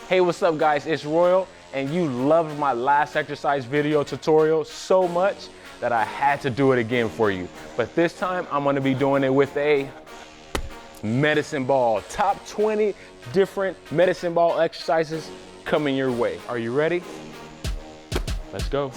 Hey, what's up guys, it's Royal, and you loved my last exercise video tutorial so much that I had to do it again for you. But this time I'm gonna be doing it with a medicine ball. Top 20 different medicine ball exercises coming your way. Are you ready? Let's go.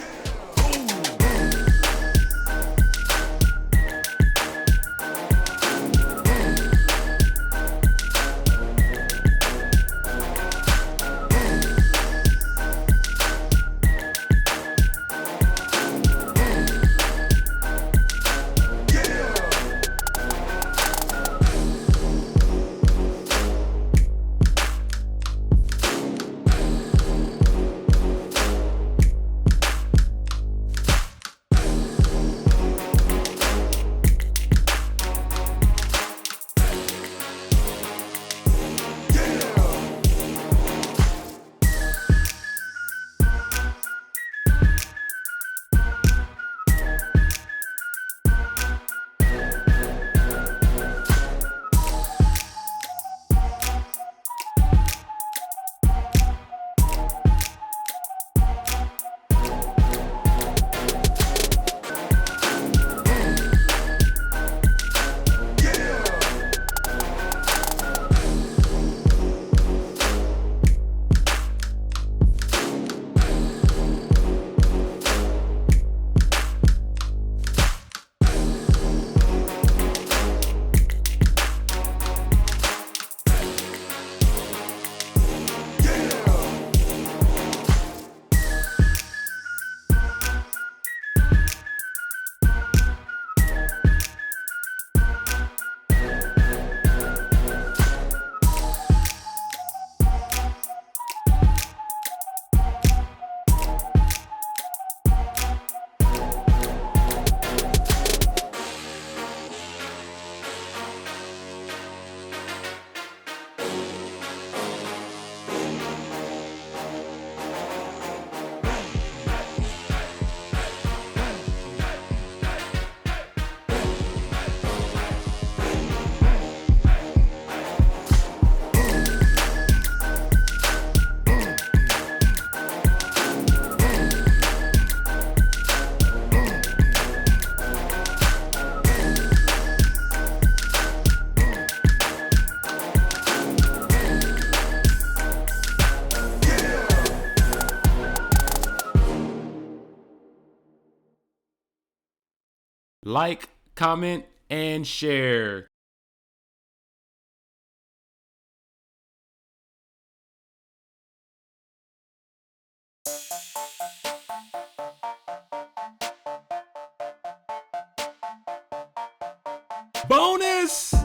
Like, comment, and share. Bonus!